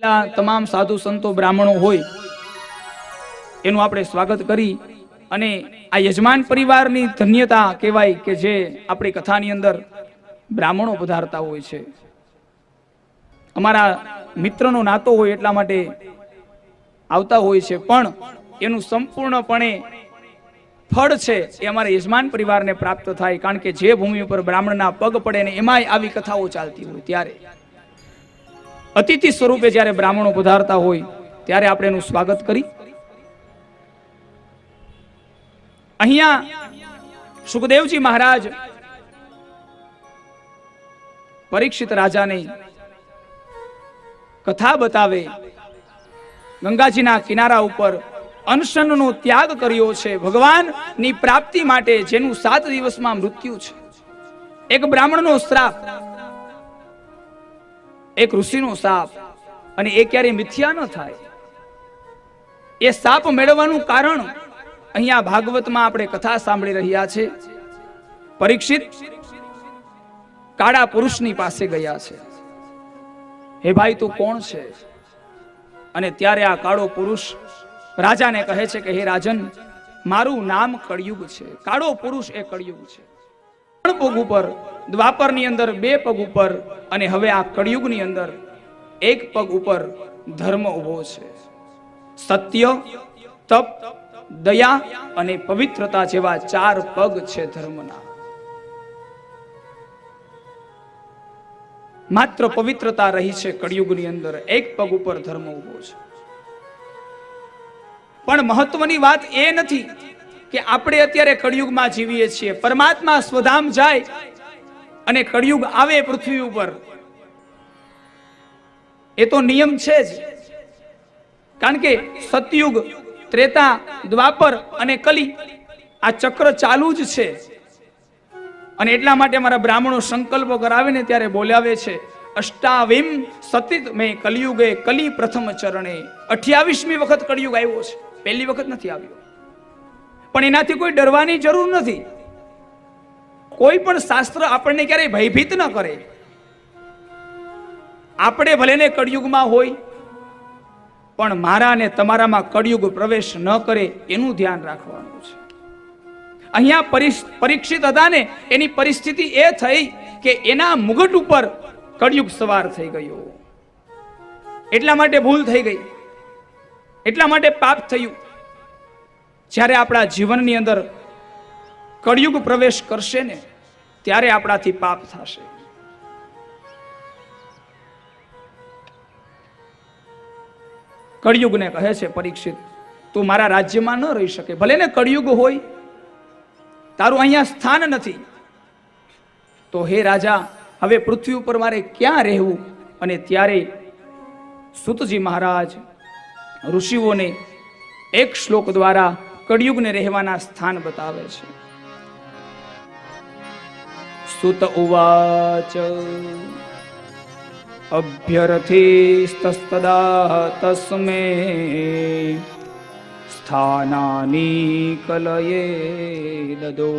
તમામ સાધુ સંતો બ્રાહ્મણો હોય એનું આપણે સ્વાગત કરી અને આ યજમાન પરિવારની ધન્યતા કહેવાય કે જે આપણી કથાની અંદર બ્રાહ્મણો પધારતા હોય છે. અમારા મિત્રનો નાતો હોય એટલા માટે આવતા હોય છે, પણ એનું સંપૂર્ણપણે ફળ છે એ અમારા યજમાન પરિવારને પ્રાપ્ત થાય. કારણ કે જે ભૂમિ ઉપર બ્રાહ્મણના પગ પડે ને એમાંય આવી કથાઓ ચાલતી હોય ત્યારે અતિથિ સ્વરૂપે જ્યારે બ્રાહ્મણો પધારતા હોય ત્યારે આપણે એનું સ્વાગત કરી. અહીંયા સુખદેવજી મહારાજ પરીક્ષિત રાજાને કથા બતાવે. ગંગાજીના કિનારા ઉપર અનશનનો ત્યાગ કર્યો છે ભગવાનની પ્રાપ્તિ માટે, જેનું 7 દિવસમાં મૃત્યુ છે. એક બ્રાહ્મણનો શ્રાપ, એક ઋષિનો શાપ, અને એ ક્યારેય મિથ્યા ન થાય. એ શાપ મેળવવાનું કારણ અહીંયા ભાગવતમાં આપણે કથા સાંભળી રહ્યા છે. પરીક્ષિત કાળા પુરુષની પાસે ગયા છે. હે ભાઈ, તું કોણ છે? અને ત્યારે આ કાળો પુરુષ રાજાને કહે છે કે હે રાજન, મારું નામ કળિયુગ છે. કાળો પુરુષ એ કળિયુગ છે. 3 પગ ઉપર, દ્વાપરની અંદર 2 પગ ઉપર, અને હવે આ કળિયુગની અંદર 1 પગ ઉપર ધર્મ ઉભો છે. સત્ય, તપ, દયા અને પવિત્રતા જેવા 4 પગ છે ધર્મના. માત્ર પવિત્રતા રહી છે કળિયુગની અંદર, 1 પગ ઉપર ધર્મ ઉભો છે. પણ મહત્વની વાત એ નથી કે આપણે અત્યારે કળિયુગમાં જીવીએ છીએ. પરમાત્મા સ્વધામ જાય અને કળિયુગ આવે પૃથ્વી ઉપર, એ તો નિયમ છે જ. કારણ કે સતયુગ, ત્રેતા, દ્વાપર અને કલી આ ચક્ર ચાલુ જ છે. અને એટલા માટે અમારા બ્રાહ્મણો સંકલ્પો કરાવીને ત્યારે બોલાવે છે, અષ્ટાવિમ સતિત મેં કલિયુગે કલી પ્રથમ ચરણે. 28મી વખત કળિયુગ આવ્યો છે, પહેલી વખત નથી આવ્યો. પણ એનાથી કોઈ ડરવાની જરૂર નથી. કોઈ પણ શાસ્ત્ર આપણને ક્યારેય ભયભીત ન કરે. આપણે ભલે ને કળિયુગમાં હોય, પણ મારા ને તમારામાં કળિયુગ પ્રવેશ ન કરે એનું ધ્યાન રાખવાનું છે. અહીંયા પરીક્ષિત હતા ને, એની પરિસ્થિતિ એ થઈ કે એના મુગટ ઉપર કળિયુગ સવાર થઈ ગયો. એટલા માટે ભૂલ થઈ ગઈ, એટલા માટે પાપ થયું. જ્યારે આપણા જીવનની અંદર કળિયુગ પ્રવેશ કરશે ને, ત્યારે આપણાથી પાપ થશે. કળિયુગને કહે છે પરીક્ષિત, તું મારા રાજ્યમાં ન રહી શકે. ભલે ને કળિયુગ હોય, તારું અહીંયા સ્થાન નથી. તો હે રાજા, હવે પૃથ્વી ઉપર મારે ક્યાં રહેવું? અને ત્યારે સૂતજી મહારાજ ઋષિઓને એક શ્લોક દ્વારા કળિયુગને રહેવાના સ્થાન બતાવે છે. સૂત ઉવાચ અભ્યર્થિસ્તસ્તદા તસ્મે સ્થાનાની કલયે દદો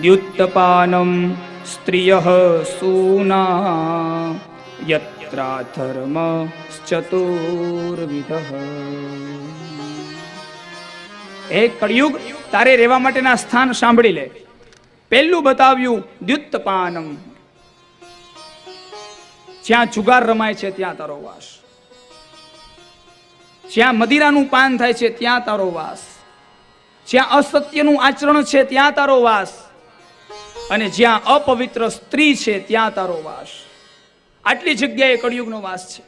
દ્યુત્તપાનમ સ્ત્રિયઃ સૂના યત્રા ધર્મ ચતુર્વિધઃ. એ કળિયુગ, તારે રહેવા માટેના સ્થાન સાંભળી લે. પહેલું બતાવ્યું દ્યુત્તપાનમ, જ્યાં જુગાર રમાય છે ત્યાં તારો વાસ. જ્યાં મદિરાનું પાન થાય છે ત્યાં તારો વાસ. જ્યાં અસત્યનું આચરણ છે ત્યાં તારો વાસ. અને જ્યાં અપવિત્ર સ્ત્રી છે ત્યાં તારો વાસ. આટલી જગ્યાએ કળિયુગનો વાસ છે.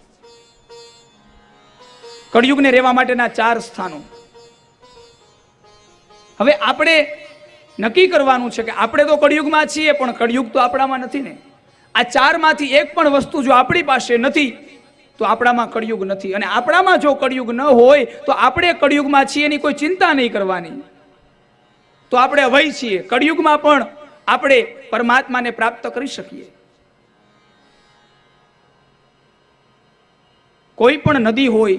કળિયુગને રહેવા માટેના 4 સ્થાનો. હવે આપણે નક્કી કરવાનું છે કે આપણે તો કળિયુગમાં છીએ, પણ કળિયુગ તો આપણામાં નથી ને. આ 4 માંથી એક પણ વસ્તુ જો આપણી પાસે નથી તો આપણામાં કળિયુગ નથી. અને આપણામાં જો કળિયુગ ન હોય તો આપણે કળિયુગમાં છીએ એની કોઈ ચિંતા નહીં કરવાની. તો આપણે અભય છીએ. કળિયુગમાં પણ આપણે પરમાત્માને પ્રાપ્ત કરી શકીએ. કોઈ પણ નદી હોય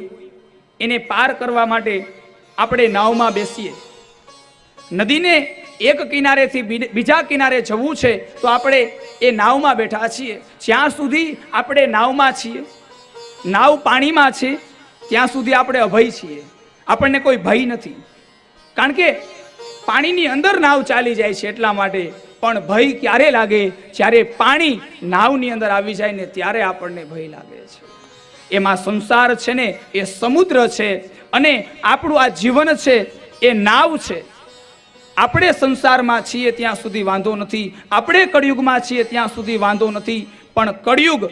એને પાર કરવા માટે આપણે નાવમાં બેસીએ. નદીને એક કિનારેથી બીજા કિનારે જવું છે તો આપણે એ નાવમાં બેઠા છીએ. જ્યાં સુધી આપણે નાવમાં છીએ નાવ પાણીમાં છે ત્યાં સુધી આપણે અભય છીએ, આપણને કોઈ ભય નથી, કારણ કે પાણીની અંદર નાવ ચાલી જાય છે એટલા માટે. પણ ભય ક્યારે લાગે? જ્યારે પાણી નાવની અંદર આવી જાય ને ત્યારે આપણને ભય લાગે છે. એમાં સંસાર છે ને એ સમુદ્ર છે અને આપણું આ જીવન છે એ નાવ છે. આપણે સંસારમાં છીએ ત્યાં સુધી વાંધો નથી, આપણે કળિયુગમાં છીએ ત્યાં સુધી વાંધો નથી, પણ કળિયુગ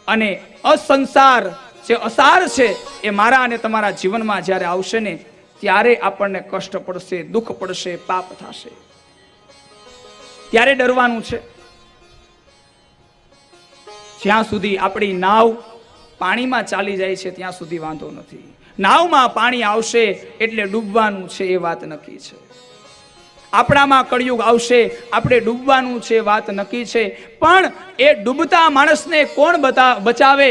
અને અસંસાર જે અસાર છે એ મારા અને તમારા જીવનમાં જ્યારે આવશે ને ત્યારે આપણને કષ્ટ પડશે, દુઃખ પડશે, પાપ થશે. ત્યારે ડરવાનું છે. જ્યાં સુધી આપણી નાવ પાણીમાં ચાલી જાય છે ત્યાં સુધી વાંધો નથી. નાવમાં પાણી આવશે એટલે ડૂબવાનું છે એ વાત નક્કી છે. આપણામાં કળિયુગ આવશે, આપણે ડૂબવાનું છે વાત નક્કી છે. પણ એ ડૂબતા માણસને કોણ બચાવે?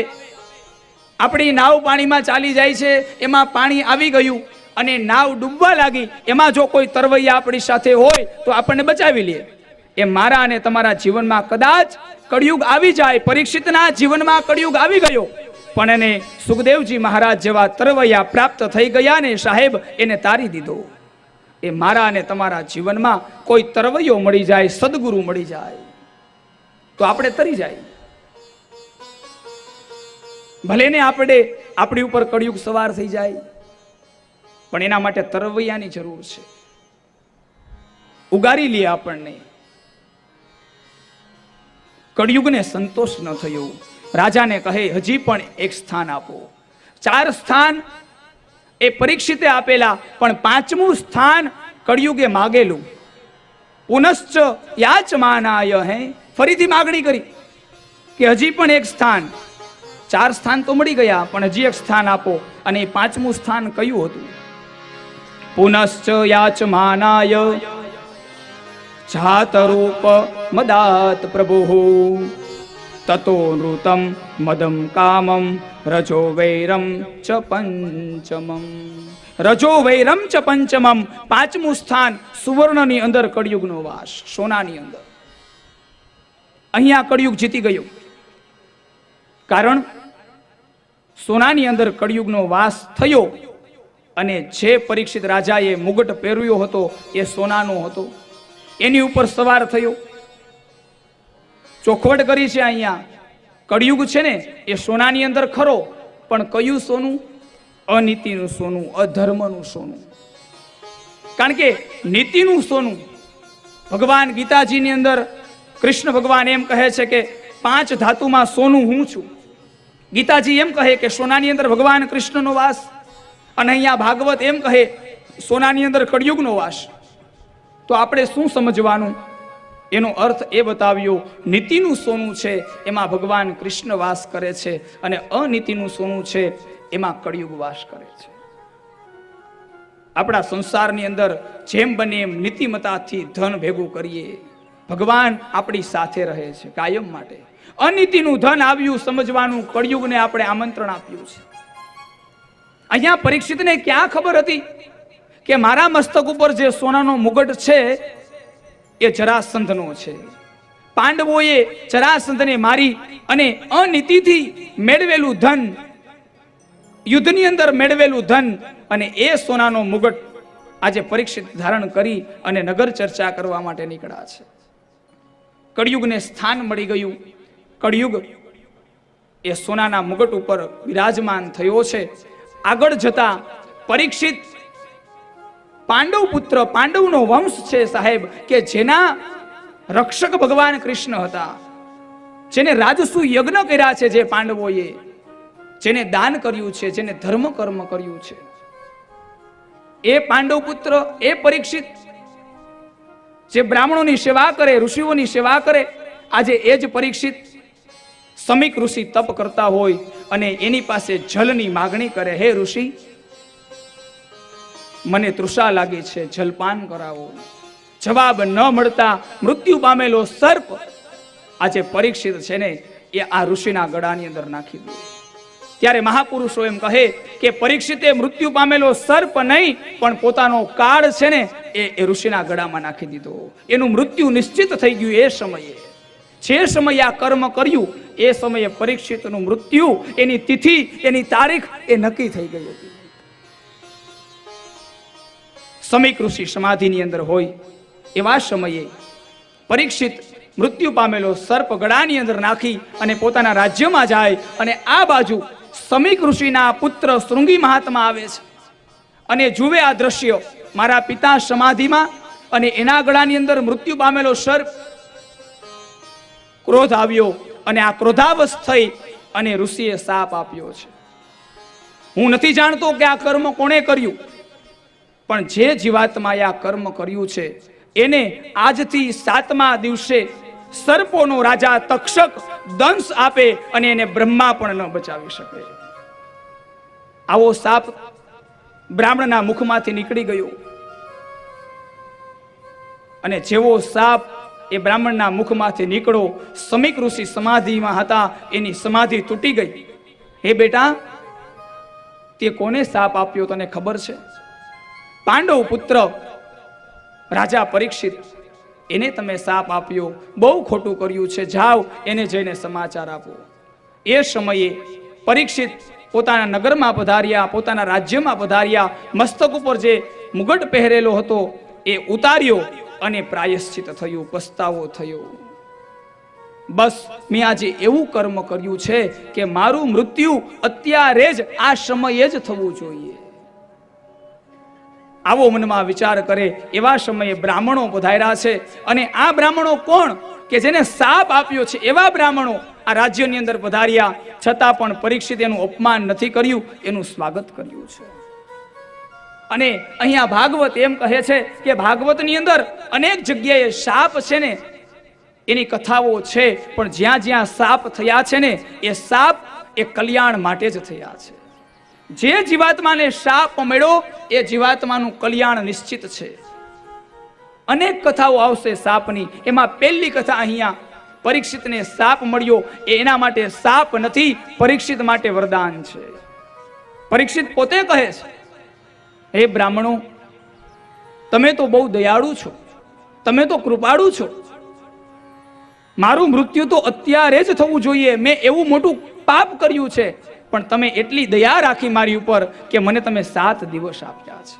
આપણી નાવ પાણીમાં ચાલી જાય છે, એમાં પાણી આવી ગયું અને નાવ ડૂબવા લાગી, એમાં જો કોઈ તરવૈયા આપણી સાથે હોય તો આપણને બચાવી લે. એ મારા અને તમારા જીવનમાં કદાચ કળિયુગ આવી જાય. પરીક્ષિતના જીવનમાં કળિયુગ આવી ગયો, પણ એને સુખદેવજી મહારાજ જેવા તરવૈયા પ્રાપ્ત થઈ ગયા ને સાહેબ એને તારી દીધો. એ મારા અને તમારા જીવનમાં કોઈ તરવૈયો મળી જાય, સદગુરુ મળી જાય તો આપણે તરી જાય. ભલે ને આપણી ઉપર કળિયુગ સવાર થઈ જાય, પણ એના માટે તરવૈયાની જરૂર છે. ઉગારી લે આપણને. કળિયુગને સંતોષ ન થયો, રાજાને કહે હજી પણ એક સ્થાન આપો. 4 સ્થાન એ પરીક્ષિતે આપેલા, પણ 5મું સ્થાન કળિયુગે માગેલું. પુનશ્ચ યાચમાનાય, હે ફરીથી માગણી કરી કે હજી પણ એક સ્થાન. 4 સ્થાન તો મળી ગયા, પણ હજી એક સ્થાન આપો. અને 5મું સ્થાન કયું હતું? પુનશ્ચ યાચમાનાય જાતરૂપ મદાત પ્રભુ તતો નૃતમ મદમ કામમ રજો વૈરમ ચ પંચમમ. રજો વૈરમ ચ પંચમમ. 5મું સ્થાન સુવર્ણની અંદર કળિયુગનો વાસ, સોનાની અંદર. અહીંયા કળિયુગ જીતી ગયો, કારણ સોનાની અંદર કળિયુગનો વાસ થયો અને જે પરીક્ષિત રાજાએ મુગટ પહેર્યો હતો એ સોનાનો હતો, એની ઉપર સવાર થયો. ચોખવટ કરી છે અહીંયા. કળિયુગ છે ને એ સોનાની અંદર ખરો, પણ કયું સોનું? અનીતિનું સોનું, અધર્મનું સોનું. કારણ કે નીતિનું સોનું, ભગવાન ગીતાજીની અંદર કૃષ્ણ ભગવાન એમ કહે છે કે 5 ધાતુમાં સોનું હું છું. ગીતાજી એમ કહે કે સોનાની અંદર ભગવાન કૃષ્ણનો વાસ, અને અહીંયા ભાગવત એમ કહે સોનાની અંદર કળિયુગનો વાસ. તો આપણે શું સમજવાનું? એનો અર્થ એ બતાવ્યો, નીતિનું સોનું છે એમાં ભગવાન કૃષ્ણ વાસ કરે છે, અને અનીતિનું સોનું છે એમાં કળિયુગ વાસ કરે છે. આપણા સંસારની અંદર જેમ બને એમ નીતિમતાથી ધન ભેગું કરીએ. ભગવાન આપણી સાથે રહે છે કાયમ માટે. અનીતિનું ધન આવ્યું સમજવાનું, કળિયુગને આપણે આમંત્રણ આપ્યું છે. અહીંયા પરીક્ષિતને ક્યાં ખબર હતી કે મારા મસ્તક ઉપર જે સોનાનો મુગટ છે એ જરાસંધનો છે. પાંડવોએ જરાસંધને મારી અને અનીતિથી મેળવેલું ધન, યુદ્ધની અંદર મેળવેલું ધન, અને એ સોનાનો મુગટ આજે પરીક્ષિત ધારણ કરી અને નગર ચર્ચા કરવા માટે નીકળ્યા છે. કળિયુગને સ્થાન મળી ગયું. કળિયુગ એ સોનાના મુગટ ઉપર વિરાજમાન થયો છે. આગળ જતા પરીક્ષિત પાંડવ પુત્ર, પાંડવનો વંશ છે સાહેબ, કે જેના રક્ષક ભગવાન કૃષ્ણ હતા, જેને રાજસુ યજ્ઞ કર્યા છે, જે પાંડવોએ, જેને દાન કર્યું છે, જેને ધર્મ કર્મ કર્યું છે, એ પાંડવ પુત્ર, એ પરીક્ષિત જે બ્રાહ્મણોની સેવા કરે, ઋષિઓની સેવા કરે, આજે એ જ પરીક્ષિત સમીક ઋષિ તપ કરતા હોય અને એની પાસે જલની માગણી કરે, હે ઋષિ મને તૃષા લાગી છે, જલપાન કરાવો. જવાબ ન મળતા મૃત્યુ પામેલો સર્પ આજે પરીક્ષિત છે ને એ આ ઋષિના ગળાની અંદર નાખી દે. ત્યારે મહાપુરુષો એમ કહે કે પરીક્ષિતે મૃત્યુ પામેલો સર્પ નહીં, પણ પોતાનો કાળ છે ને એ ઋષિના ગળામાં નાખી દીધો. એનું મૃત્યુ નિશ્ચિત થઈ ગયું. એ સમયે જે સમયે આ કર્મ કર્યું એ સમયે પરીક્ષિતનું મૃત્યુ, એની તિથિ, એની તારીખ એ નક્કી થઈ ગઈ હતી. સમીક ઋષિ સમાધિની અંદર હોય એવા સમયે પરીક્ષિત મૃત્યુ પામેલો સર્પ ગળાની અંદર નાખી અને પોતાના રાજ્યમાં જાય, અને આ બાજુ સમીક ઋષિના પુત્ર શૃંગી મહાત્મા આવે છે અને જુએ આ દ્રશ્ય. મારા પિતા સમાધિમાં અને એના ગળાની અંદર મૃત્યુ પામેલો સર્પ. ક્રોધ આવ્યો અને આ ક્રોધાવશ થઈ અને ઋષિએ શાપ આપ્યો છે. હું નથી જાણતો કે આ કર્મ કોણે કર્યું, પણ જે જીવાત્માએ આ કર્મ કર્યું છે એને આજથી 7મા દિવસે સર્પોનો રાજા તક્ષક દંશ આપે અને એને બ્રહ્મા પણ ન બચાવી શકે. આવો શાપ બ્રાહ્મણના મુખમાંથી નીકળી ગયો, અને જેવો શાપ એ બ્રાહ્મણના મુખમાંથી નીકળો, સમીક ઋષિ સમાધિમાં હતા, એની સમાધિ તૂટી ગઈ. હે બેટા, તે કોને શાપ આપ્યો તને ખબર છે? પાંડવ પુત્ર રાજા પરીક્ષિત, એને તમે શાપ આપ્યો, બહુ ખોટું કર્યું છે, જાઓ એને જઈને સમાચાર આપો. એ સમયે પરીક્ષિત પોતાના નગરમાં પધાર્યા, પોતાના રાજ્યમાં પધાર્યા. મસ્તક ઉપર જે મુગટ પહેરેલો હતો એ ઉતાર્યો અને પ્રાયશ્ચિત થયું, પસ્તાવો થયો. બસ મેં આજે એવું કર્મ કર્યું છે કે મારું મૃત્યુ અત્યારે જ આ સમયે જ થવું જોઈએ. આવો મનમાં વિચાર કરે એવા સમયે બ્રાહ્મણો પધાર્યા છે, અને આ બ્રાહ્મણો કોણ કે જેને શાપ આપ્યો છે એવા બ્રાહ્મણો આ રાજ્યની અંદર પધાર્યા. છતાં પણ પરીક્ષિત એનું અપમાન નથી કર્યું, એનું સ્વાગત કર્યું છે. અને અહીંયા ભાગવત એમ કહે છે કે ભાગવતની અંદર અનેક જગ્યાએ શાપ છે ને એની કથાઓ છે, પણ જ્યાં જ્યાં શાપ થયા છે ને એ શાપ એ કલ્યાણ માટે જ થયા છે. જે જીવાત્માને શાપ મળ્યો એ જીવાત્માનું કલ્યાણ નિશ્ચિત છે. અનેક કથાઓ આવશે શાપની, એમાં પહેલી કથા અહીંયા પરીક્ષિતને શાપ મળ્યો એ એના માટે શાપ નથી, પરીક્ષિત માટે વરદાન છે. પરીક્ષિત પોતે કહે છે, હે બ્રાહ્મણો, તમે તો બહુ દયાળુ છો, તમે તો કૃપાળુ છો, મારું મૃત્યુ તો અત્યારે જ થવું જોઈએ. મેં એવું મોટું પાપ કર્યું છે, પણ તમે એટલી દયા રાખી મારી ઉપર કે મને તમે 7 દિવસ આપ્યા છે.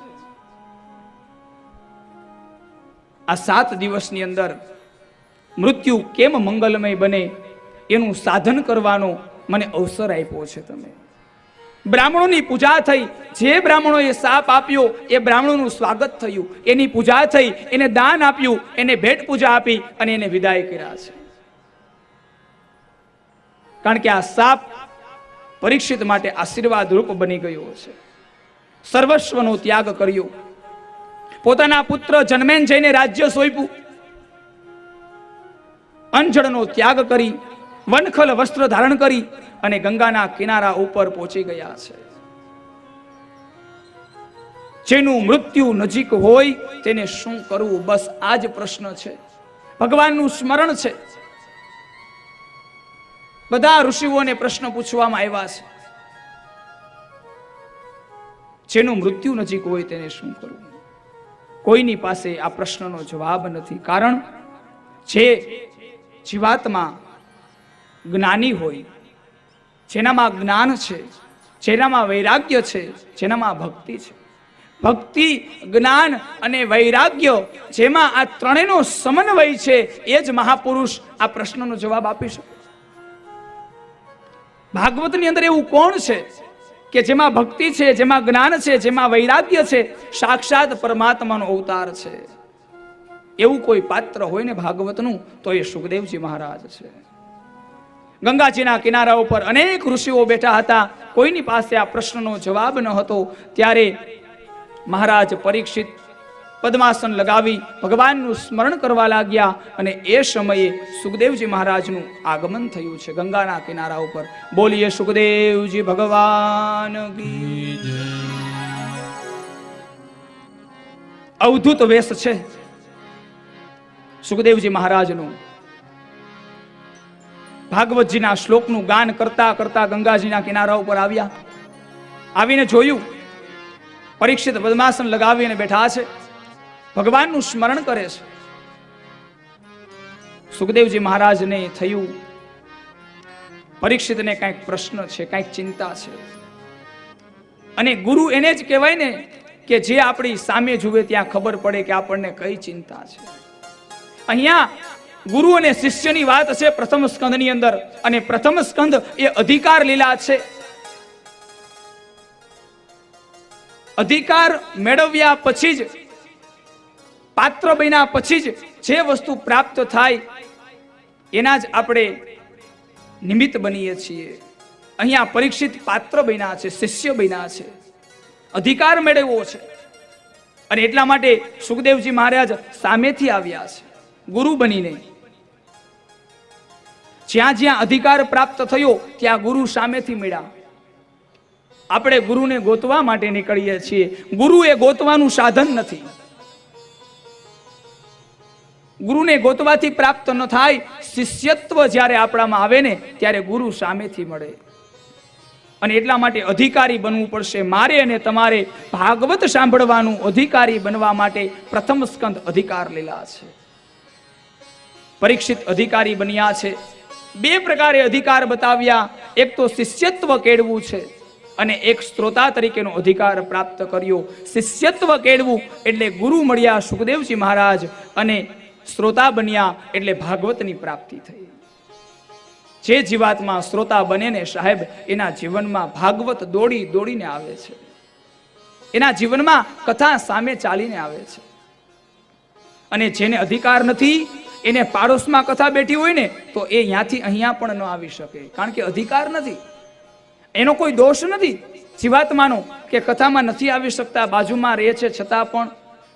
આ 7 દિવસની અંદર મૃત્યુ કેમ મંગલમય બને એનું સાધન કરવાનો મને અવસર આપ્યો છે તમે. બ્રાહ્મણોની પૂજા થઈ, જે બ્રાહ્મણોએ શાપ આપ્યો એ બ્રાહ્મણોનું સ્વાગત થયું, એની પૂજા થઈ, એને દાન આપ્યું, એને ભેટ પૂજા આપી અને એને વિદાય કર્યા છે. કારણ કે આ શાપ પરીક્ષિત માટે આશીર્વાદ રૂપ બની ગયો છે. સર્વસ્વનો ત્યાગ કર્યો, પોતાના પુત્ર જન્મેન જઈને રાજ્ય સોંપ્યું, અંજળનો ત્યાગ કરી, વનખલ વસ્ત્ર ધારણ કરી અને ગંગાના કિનારા ઉપર પહોંચી ગયા છે. જેનું મૃત્યુ નજીક હોય તેને શું કરવું, બસ આ જ પ્રશ્ન છે. ભગવાનનું સ્મરણ છે. બધા ઋષિઓને પ્રશ્ન પૂછવામાં આવ્યા છે. જેનું મૃત્યુ નજીક હોય તેને શું કરવું? કોઈની પાસે આ પ્રશ્નનો જવાબ નથી. કારણ જે જીવાત્મા જ્ઞાની હોય, જેનામાં જ્ઞાન છે, જેનામાં વૈરાગ્ય છે, જેનામાં ભક્તિ છે, ભક્તિ, જ્ઞાન અને વૈરાગ્ય જેમાં આ ત્રણેયનો સમન્વય છે, એ જ મહાપુરુષ આ પ્રશ્નનો જવાબ આપી શકે. ભાગવતની અંદર એવું કોણ છે કે જેમાં ભક્તિ છે, જેમાં જ્ઞાન છે, જેમાં વૈરાગ્ય છે, સાક્ષાત પરમાત્માનો અવતાર છે? એવું કોઈ પાત્ર હોય ને ભાગવતનું તો એ સુખદેવજી મહારાજ છે. ગંગાજીના કિનારા ઉપર અનેક ઋષિઓ બેઠા હતા, કોઈની પાસે આ પ્રશ્નનો જવાબ ન હતો. ત્યારે મહારાજ પરીક્ષિત પદ્માસન લગાવી ભગવાનનું સ્મરણ કરવા લાગ્યા, અને એ સમયે સુખદેવજી મહારાજનું આગમન થયું છે ગંગાના કિનારા ઉપર. બોલીએ સુખદેવજી ભગવાન કી જય. અવધૂત વેશ છે સુખદેવજી મહારાજનું. ભાગવતજીના શ્લોકનું ગાન કરતા કરતા ગંગાજીના કિનારા ઉપર આવ્યા. આવીને જોયું પરીક્ષિત પદ્માસન લગાવીને બેઠા છે, ભગવાનનું સ્મરણ કરે છે. સુખદેવજી મહારાજને થયું પરીક્ષિતને કંઈક પ્રશ્ન છે, કંઈક ચિંતા છે. અને ગુરુ એને જ કહેવાય ને કે જે આપણી સામે જુએ ત્યાં ખબર પડે કે આપણને કઈ ચિંતા છે. અહીંયા ગુરુ અને શિષ્યની વાત છે પ્રથમ સ્કંદની અંદર, અને પ્રથમ સ્કંદ એ અધિકાર લીલા છે. અધિકાર મેળવ્યા પછી જ, પાત્ર બન્યા પછી જ જે વસ્તુ પ્રાપ્ત થાય એના જ આપણે નિમિત્ત બનીએ છીએ. અહીંયા પરીક્ષિત પાત્ર બન્યા છે, શિષ્ય બન્યા છે, અધિકાર મેળવ્યો છે. અને એટલા માટે સુખદેવજી મહારાજ સામેથી આવ્યા છે ગુરુ બનીને. જ્યાં જ્યાં અધિકાર પ્રાપ્ત થયો ત્યાં ગુરુ સામેથી મળ્યા. આપણે ગુરુને ગોતવા માટે નીકળીએ છીએ. ગુરુ એ ગોતવાનું સાધન નથી. ગુરુને ગોતવાથી પ્રાપ્ત ન થાય. શિષ્યત્વ જ્યારે આપણામાં આવે ને ત્યારે ગુરુ સામેથી મળે. અને એટલા માટે અધિકારી બનવું પડશે. મારે અને તમારે ભાગવત સાંભળવાનું અધિકારી બનવા માટે પ્રથમ સ્કંદ અધિકાર લીલા છે. પરીક્ષિત અધિકારી બન્યા છે. બે પ્રકારે અધિકાર બતાવ્યા. એક તો શિષ્યત્વ કેળવું છે અને એક શ્રોતા તરીકેનો અધિકાર પ્રાપ્ત કર્યો. શિષ્યત્વ કેળવું એટલે ગુરુ મળ્યા સુખદેવજી મહારાજ, અને શ્રોતા બન્યા એટલે ભાગવતની પ્રાપ્તિ થઈ. જે જીવાત્મા શ્રોતા બને ને સાહેબ, એના જીવનમાં ભાગવત દોડી દોડીને આવે છે. એના જીવનમાં કથા સામે ચાલીને આવે છે. અને જેને અધિકાર નથી, એને પાડોશમાં કથા બેઠી હોય ને તો એ ત્યાંથી અહીંયા પણ ન આવી શકે, કારણ કે અધિકાર નથી. એનો કોઈ દોષ નથી જીવાત્માનો કે કથામાં નથી આવી શકતા, બાજુમાં રહે છે છતાં પણ,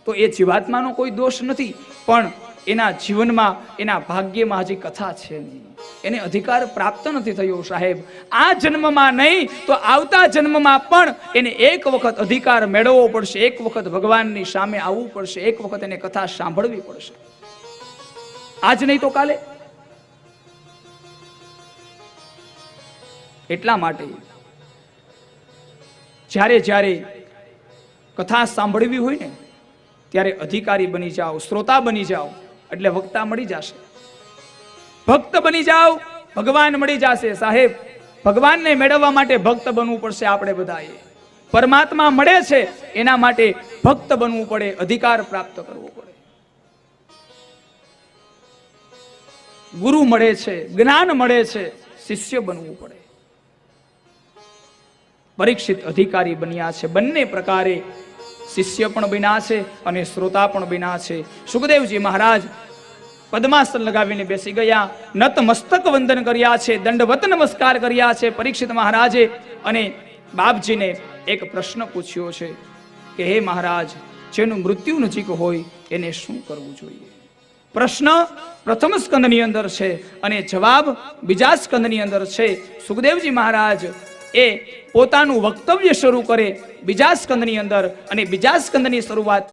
તો એ જીવાત્માનો કોઈ દોષ નથી. પણ એના જીવનમાં, એના ભાગ્યમાં હજી કથા છે નહીં, એને અધિકાર પ્રાપ્ત નથી થયો સાહેબ. આ જન્મમાં નહીં તો આવતા જન્મમાં પણ એને એક વખત અધિકાર મેળવવો પડશે. એક વખત ભગવાનની સામે આવવું પડશે. એક વખત એને કથા સાંભળવી પડશે. આજ નહીં તો કાલે. એટલા માટે જ્યારે જ્યારે કથા સાંભળવી હોય ને ત્યારે અધિકારી બની જાઓ, શ્રોતા બની જાઓ, એટલે વક્તા મળી જશે. ભક્ત બની જાઓ, ભગવાન મળી જશે સાહેબ. ભગવાનને મેળવવા માટે ભક્ત બનવું પડશે. આપણે બધાએ પરમાત્મા મળે છે એના માટે ભક્ત બનવું પડે, અધિકાર પ્રાપ્ત કરવો પડે. ગુરુ મળે છે, જ્ઞાન મળે છે, શિષ્ય બનવું પડે. પરીક્ષિત અધિકારી બન્યા છે. બંને પ્રકારે શિષ્ય પણ બન્યા છે અને શ્રોતા પણ બન્યા છે. સુખદેવજી મહારાજ પદ્માસન લગાવીને બેસી ગયા, નત મસ્તક વંદન કર્યા છે, દંડવત નમસ્કાર કર્યા છે પરીક્ષિત મહારાજે. અને બાપજીને એક પ્રશ્ન પૂછ્યો છે કે હે મહારાજ, જેનું મૃત્યુ નજીક હોય એને શું કરવું જોઈએ? પ્રશ્ન પ્રથમ સ્કંદની અંદર છે અને જવાબ બીજા સ્કંદની અંદર છે. સુખદેવજી મહારાજ એ પોતાનું વક્તવ્ય શરૂ કરે બીજા સ્કંદની અંદર, અને બીજા સ્કંદની શરૂઆત